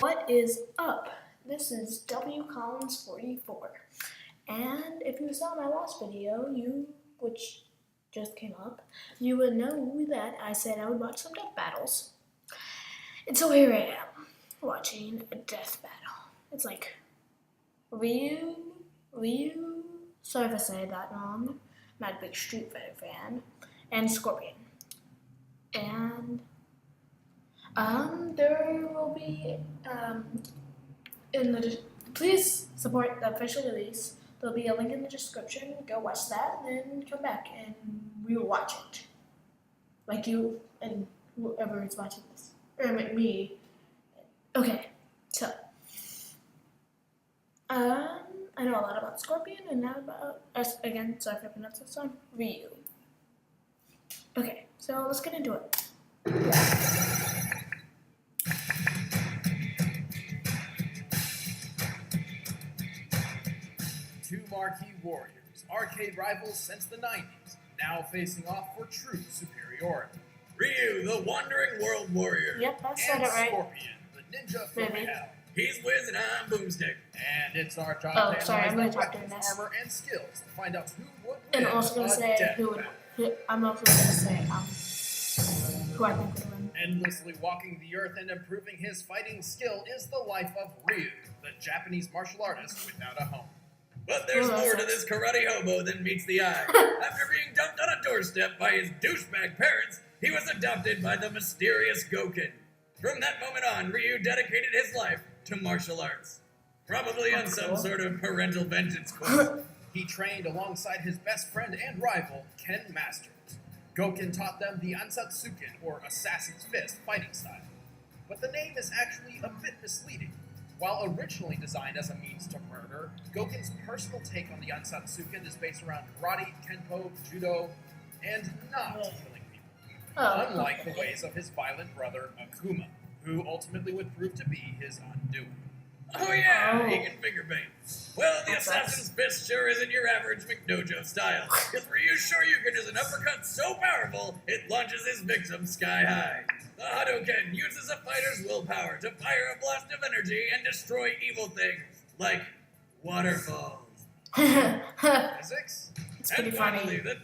What is up? This is W Collins 44, and if you saw my last video, which just came up, you would know that I said I would watch some death battles. And so here I am, watching a death battle. It's like Ryu. Sorry if I say that wrong. I'm not a big Street Fighter fan, and Scorpion. And there will be please support the official release. There'll be a link in the description. Go watch that, and then come back and we will watch it. Like you and whoever is watching this, or me. Okay, so I know a lot about Scorpion and not about again. Sorry if I pronounced this wrong. Ryu. Okay, so let's get into it. Two marquee warriors, arcade rivals since the 90s, now facing off for true superiority. Ryu, the wandering world warrior. Yep, I said it right. Scorpion, the ninja from Maybe. hell. He's whiz and I'm boomstick. And it's our job Oh, to sorry, I'm analyze gonna the talk during weapons, this. armor, and skills to find out who would And win also gonna a say death who would. battle. I'm also gonna say who I think would win. Endlessly walking the earth and improving his fighting skill is the life of Ryu, the Japanese martial artist without a home. But there's more to this karate hobo than meets the eye. After being dumped on a doorstep by his douchebag parents, he was adopted by the mysterious Goken. From that moment on, Ryu dedicated his life to martial arts. Probably on some sort of parental vengeance course. He trained alongside his best friend and rival, Ken Masters. Goken taught them the Ansatsuken, or Assassin's Fist, fighting style. But the name is actually a bit misleading. While originally designed as a means to murder, Goken's personal take on the Ansatsuken is based around karate, kenpo, judo, and not killing people. Unlike the ways of his violent brother, Akuma, who ultimately would prove to be his undoing. Oh yeah, he can finger bang. Well, the Assassin's Fist sure isn't your average McDojo style. Because Ryu's Shoryuken is an uppercut so powerful, it launches his victim sky high. The Hadouken uses a fighter's willpower to fire a blast of energy and destroy evil things, like waterfalls. Physics? It's pretty and finally, funny. the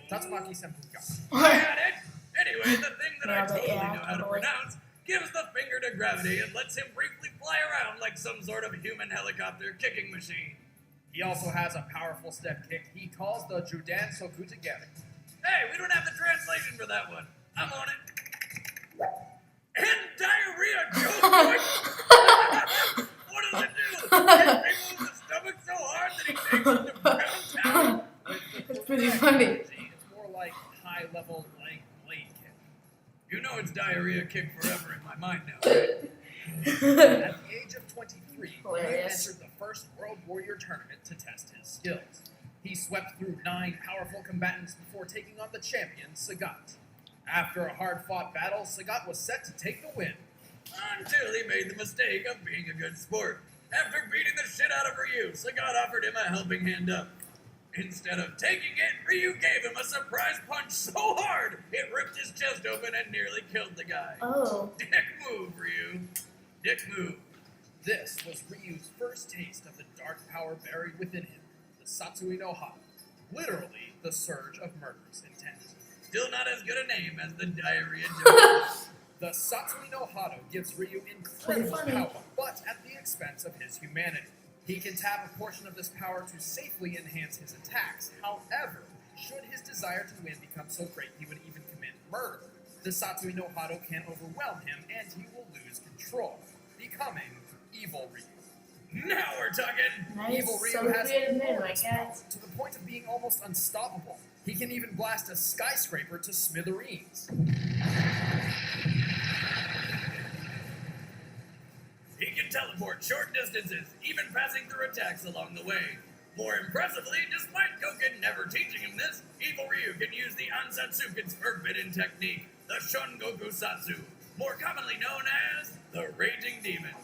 Tatsumaki Senpuka. I had it! Anyway, the thing that I totally know how to pronounce gives the finger to gravity and lets him briefly fly around like some sort of human helicopter kicking machine. He also has a powerful step kick he calls the Judan Sokutagari. Hey, we don't have the translation for that one. I'm on it. And diarrhea joke! What does it do? It tickles the stomach so hard that he takes it to brown town. It's pretty funny. It's more like high-level leg blade kick. You know it's diarrhea kick forever in my mind now, right? At the age of 23, he entered the first World Warrior tournament to test his skills. He swept through 9 powerful combatants before taking on the champion, Sagat. After a hard-fought battle, Sagat was set to take the win, until he made the mistake of being a good sport. After beating the shit out of Ryu, Sagat offered him a helping hand up. Instead of taking it, Ryu gave him a surprise punch so hard, it ripped his chest open and nearly killed the guy. Oh. Dick move, Ryu. Dick move. This was Ryu's first taste of the dark power buried within him, the Satsui no Hado, literally the surge of murderous intent. Still not as good a name as the diarrhea joke. The Satsui no Hado gives Ryu incredible power, but at the expense of his humanity. He can tap a portion of this power to safely enhance his attacks. However, should his desire to win become so great he would even commit murder, the Satsui no Hado can overwhelm him and he will lose control, becoming Evil Ryu. Now we're talking! Nice. Evil Ryu So has creative name, enormous like power, that. to the point of being almost unstoppable. He can even blast a skyscraper to smithereens. He can teleport short distances, even passing through attacks along the way. More impressively, despite Goken never teaching him this, Evil Ryu can use the Ansatsuken's forbidden technique, the Shungoku Satsu, more commonly known as the Raging Demon.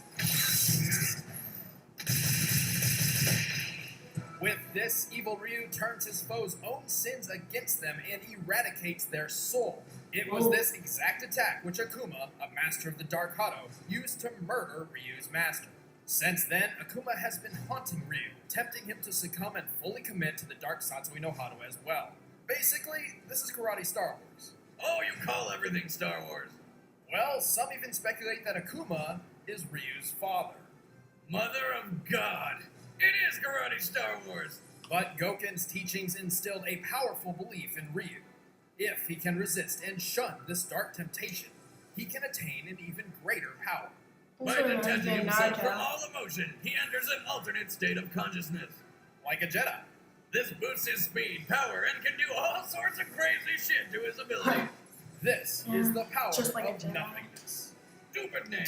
With this, evil Ryu turns his foes' own sins against them and eradicates their soul. It was this exact attack which Akuma, a master of the Dark Hado, used to murder Ryu's master. Since then, Akuma has been haunting Ryu, tempting him to succumb and fully commit to the Dark Satsui no Hado as well. Basically, this is karate Star Wars. Oh, you call everything Star Wars? Well, some even speculate that Akuma is Ryu's father. Mother of God! It is karate Star Wars! But Goken's teachings instilled a powerful belief in Ryu. If he can resist and shun this dark temptation, he can attain an even greater power. By detaching himself from all emotion, he enters an alternate state of consciousness. Like a Jedi. This boosts his speed, power, and can do all sorts of crazy shit to his ability. This is the power of nothingness. Stupid name.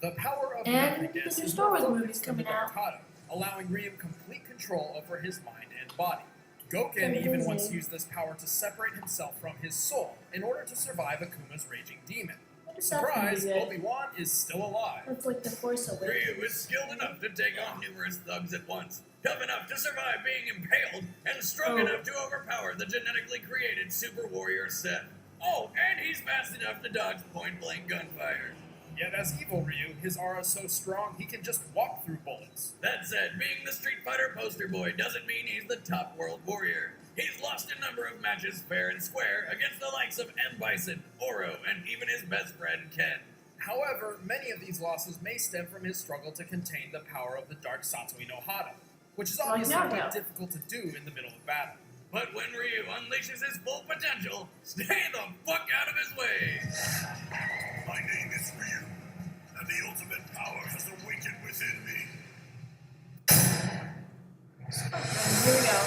The power of nothingness is Star Wars the movies focus of the coming Dark out. Hado, allowing Ryu complete control over his mind and body. Goken even once used this power to separate himself from his soul in order to survive Akuma's raging demon. Surprise, Obi-Wan is still alive. That's like the Force Awakens. Ryu is skilled enough to take on numerous thugs at once, tough enough to survive being impaled, and strong enough to overpower the genetically created Super Warrior Seth. Oh, and he's fast enough to dodge point-blank gunfire. Yet as evil Ryu, his aura is so strong he can just walk through bullets. That said, being the Street Fighter poster boy doesn't mean he's the top world warrior. He's lost a number of matches fair and square against the likes of M. Bison, Oro, and even his best friend Ken. However, many of these losses may stem from his struggle to contain the power of the Dark Satsui no Hado, which is obviously quite difficult to do in the middle of battle. But when Ryu unleashes his full potential, stay the fuck out of his way! My name is Ryu, and the ultimate power has awakened within me. Here we go.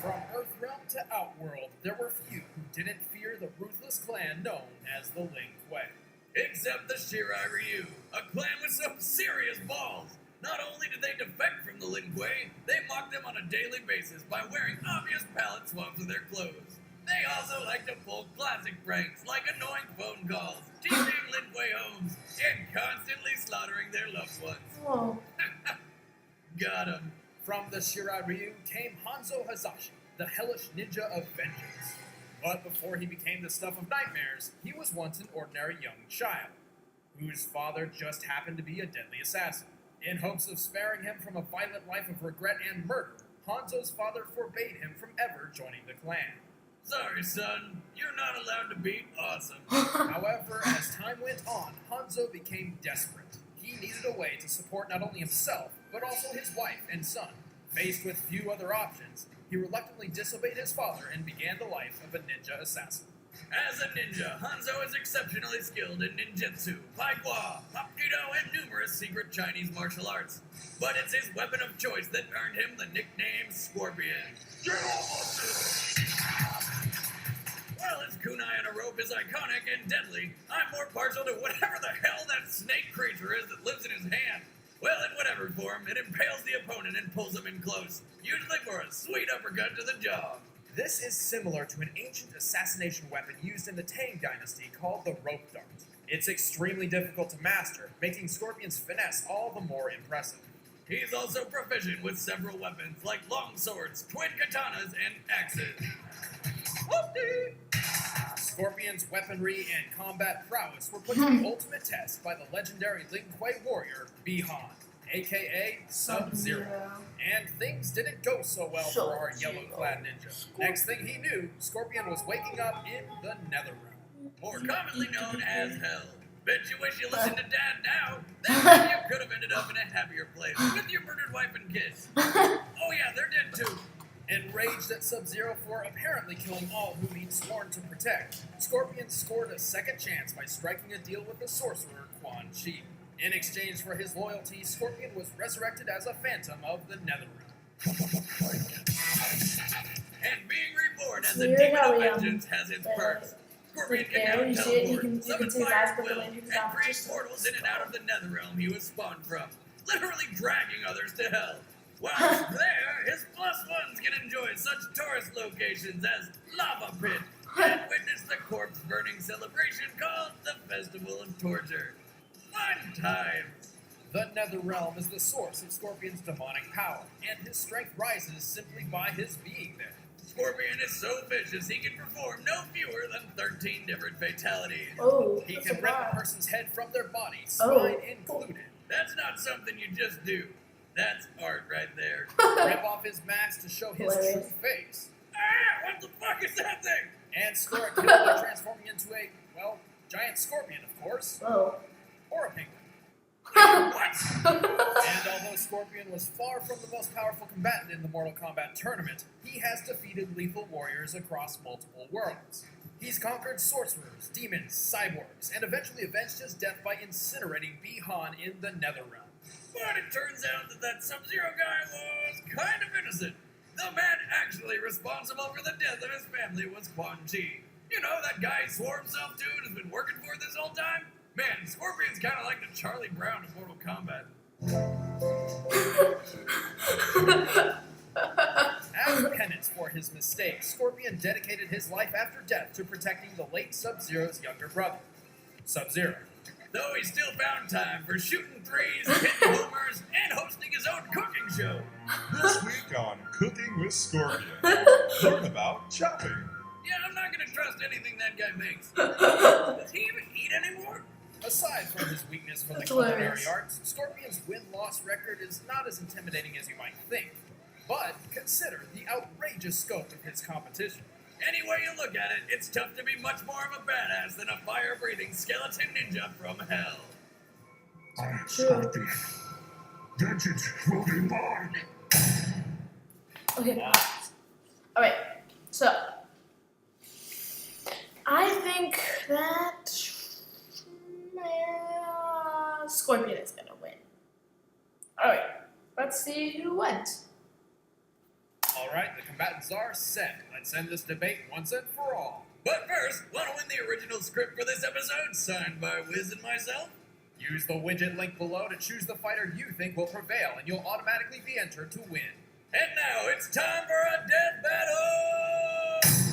From Earthrealm to Outworld, there were few who didn't fear the ruthless clan known as the Lin Kuei. Except the Shirai Ryu, a clan with some serious balls. Not only did they defect from the Lin Kuei, they mocked them on a daily basis by wearing obvious palette swaps of their clothes. They also like to pull classic pranks like annoying phone calls, teasing Lin Kuei homes, and constantly slaughtering their loved ones. Whoa. Got him. From the Shirai Ryu came Hanzo Hazashi, the hellish ninja of vengeance. But before he became the stuff of nightmares, he was once an ordinary young child, whose father just happened to be a deadly assassin. In hopes of sparing him from a violent life of regret and murder, Hanzo's father forbade him from ever joining the clan. Sorry, son, you're not allowed to be awesome. However, as time went on, Hanzo became desperate. He needed a way to support not only himself, but also his wife and son. Faced with few other options, he reluctantly disobeyed his father and began the life of a ninja assassin. As a ninja, Hanzo is exceptionally skilled in ninjutsu, pai gua, hapkido, and numerous secret Chinese martial arts. But it's his weapon of choice that earned him the nickname Scorpion. Get off of While his kunai on a rope is iconic and deadly, I'm more partial to whatever the hell that snake creature is that lives in his hand. Well, in whatever form, it impales the opponent and pulls him in close, usually for a sweet uppercut to the jaw. This is similar to an ancient assassination weapon used in the Tang Dynasty called the rope dart. It's extremely difficult to master, making Scorpion's finesse all the more impressive. He's also proficient with several weapons like long swords, twin katanas, and axes. Whoopty! Scorpion's weaponry and combat prowess were put to the ultimate test by the legendary Lin Kuei warrior, Bi-Han, aka Sub-Zero. And things didn't go so well for our yellow-clad ninja. Next thing he knew, Scorpion was waking up in the Netherrealm, more commonly known as Hell. Bet you wish you listened to Dad now. That way you could have ended up in a happier place with your murdered wife and kids. Oh yeah, they're dead too. Enraged at Sub-Zero for apparently killing all whom he'd sworn to protect, Scorpion scored a second chance by striking a deal with the sorcerer Quan Chi. In exchange for his loyalty, Scorpion was resurrected as a phantom of the Netherrealm. And being reborn as a demon of vengeance has its perks. Scorpion can now teleport, summon fire at will, and create portals in and out of the Netherrealm he was spawned from, literally dragging others to hell. While he's there, his plus ones can enjoy such tourist locations as Lava Pit and witness the corpse-burning celebration called the Festival of Torture. Fun times! The nether realm is the source of Scorpion's demonic power, and his strength rises simply by his being there. Scorpion is so vicious he can perform no fewer than 13 different fatalities. Oh, He that's can a rip lot. a person's head from their body, spine Oh. included. That's not something you just do. That's art right there. Rip off his mask to show his Hilarious. true face. Ah, what the fuck is that thing? And score a kill by transforming into a, well, giant scorpion, of course. Oh. Or a penguin. What? And although Scorpion was far from the most powerful combatant in the Mortal Kombat tournament, he has defeated lethal warriors across multiple worlds. He's conquered sorcerers, demons, cyborgs, and eventually avenged his death by incinerating Bi-Han in the Netherrealm. But it turns out that Sub-Zero guy was kind of innocent. The man actually responsible for the death of his family was Quan Chi. You know, that guy he swore himself to and has been working for this whole time? Man, Scorpion's kind of like the Charlie Brown of Mortal Kombat. As penance for his mistake, Scorpion dedicated his life after death to protecting the late Sub-Zero's younger brother, Sub-Zero. Though he still found time for shooting threes, hitting homers, and hosting his own cooking show. This week on Cooking with Scorpion, learn about chopping. Yeah, I'm not gonna trust anything that guy makes. Does he even eat anymore? Aside from his weakness for the That's culinary hilarious. arts, Scorpion's win-loss record is not as intimidating as you might think. But consider the outrageous scope of his competition. Any way you look at it, it's tough to be much more of a badass than a fire-breathing skeleton ninja from hell. I am True. Scorpion. Vengeance will be mine. Okay. Alright, so I think that Scorpion is gonna win. Alright, let's see who wins. Alright, the combatants are set. Let's end this debate once and for all. But first, wanna win the original script for this episode, signed by Wiz and myself? Use the widget link below to choose the fighter you think will prevail, and you'll automatically be entered to win. And now it's time for a death battle!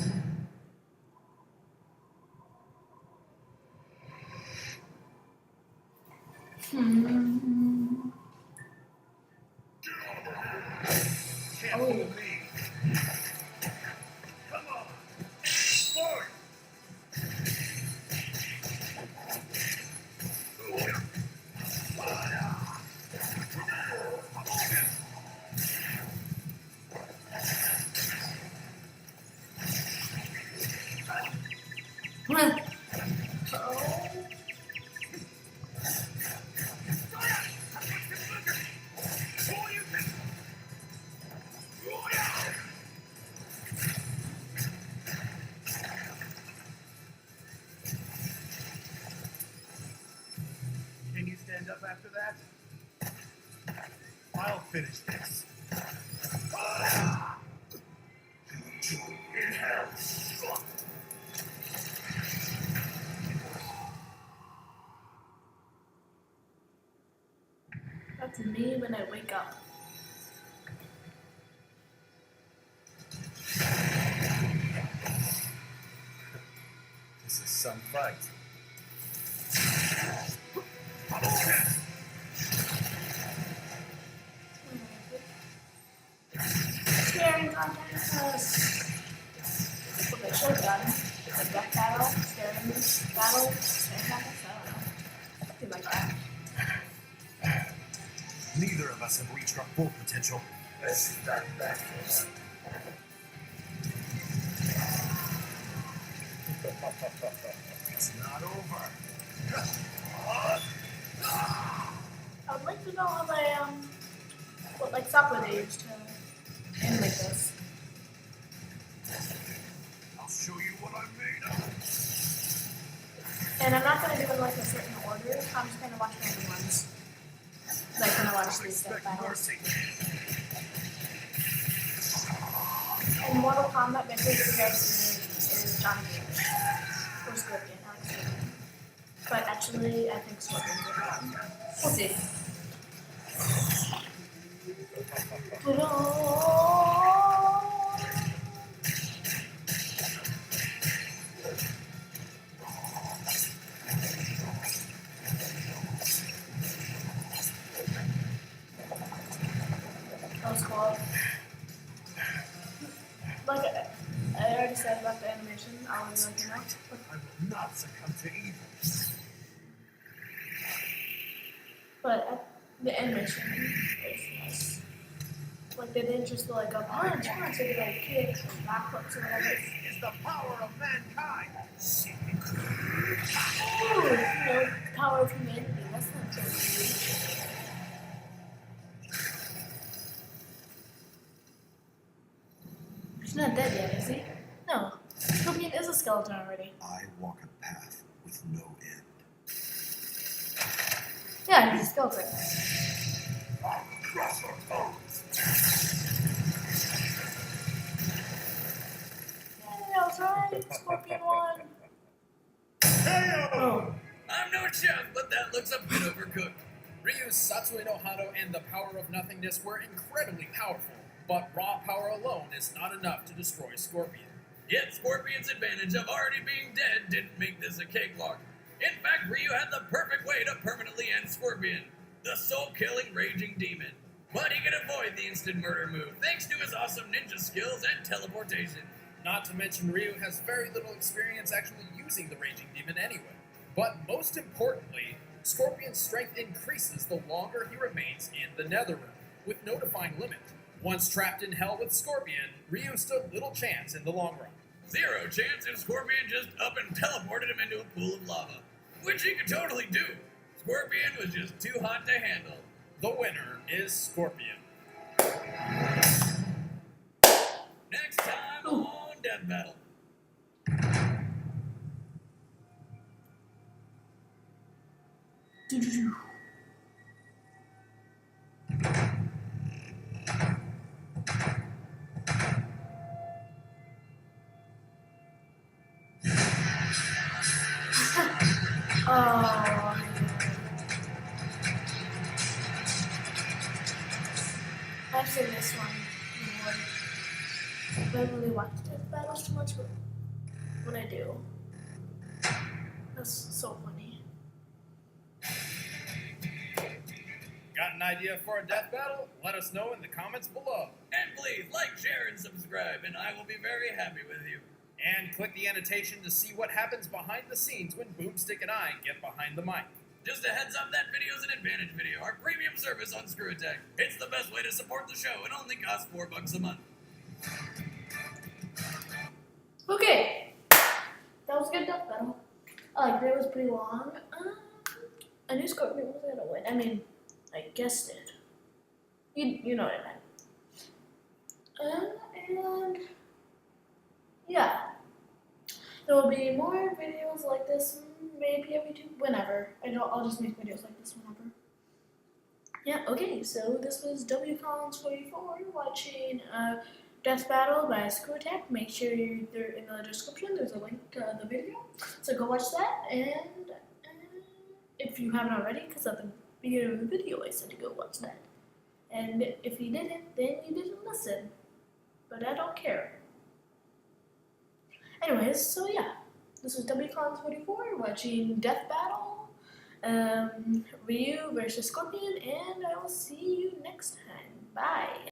Can't fool me. Come on. Forward. Can you stand up after that? I'll finish this. In hell. That's me when I wake up. This is some fight. Scaring contest. That's what they should have done. A death battle, scaring battle, scaring contest. I don't know. Something like that. Neither of us have reached our full potential. Let's start back. It's not over. I'd like to know how they what like software they use to animate this. I'll show you what I'm made of. And I'm not gonna do it in like a certain order. I'm just gonna watch random ones. Like when I watch these death Expect battles. mercy. In Mortal Kombat, my favorite character is Johnny Cage. Or Scorpion, I like Scorpion. But actually, I think Scorpion's the one. We'll see. about the animation. I'll let you know. I will not succumb to evil. But the animation is nice. Like they didn't just go like a punch, so they like kicks and backflips or whatever. This is the power of mankind. Ooh, you know, power of humanity. That's not so weird. He's not dead yet, is he? No. Scorpion is a skeleton already. I walk a path with no end. Yeah, he's a skeleton. I'll crush your bones. Yeah, that was right. Scorpion won. Oh. I'm no chef, but that looks a bit overcooked. Ryu's Satsui no Hado and the power of nothingness were incredibly powerful, but raw power alone is not enough to destroy Scorpion. Yet Scorpion's advantage of already being dead didn't make this a cakewalk. In fact, Ryu had the perfect way to permanently end Scorpion, the soul-killing raging demon. But he could avoid the instant murder move thanks to his awesome ninja skills and teleportation. Not to mention Ryu has very little experience actually using the raging demon anyway. But most importantly, Scorpion's strength increases the longer he remains in the Netherrealm, with no defined limit. Once trapped in hell with Scorpion, Ryu stood little chance in the long run. Zero chance if Scorpion just up and teleported him into a pool of lava, which he could totally do. Scorpion was just too hot to handle. The winner is Scorpion. Next time on Death Battle. Do-do-do. Oh. I've seen this one before. I don't really watch Death Battles too much, but when I do, that's so funny. Got an idea for a death battle? Let us know in the comments below. And please like, share, and subscribe, and I will be very happy with you. And click the annotation to see what happens behind the scenes when Boomstick and I get behind the mic. Just a heads up, that video's an Advantage video, our premium service on ScrewAttack. It's the best way to support the show and only costs $4 a month. Okay, that was a good Death Battle. I like it was pretty long. I knew Scorpion was gonna win. I mean, I guessed it. You know what I meant. And yeah, there will be more videos like this, maybe every whenever. I'll just make videos like this whenever. Yeah, okay, so this was WCollins44 watching Death Battle by ScrewAttack. Make sure they're in the description. There's a link to the video. So go watch that, and if you haven't already, because at the beginning of the video I said to go watch that. And if you didn't, then you didn't listen. But I don't care. Anyways, so yeah. This was WCollins44 watching Death Battle, Ryu versus Scorpion, and I will see you next time. Bye.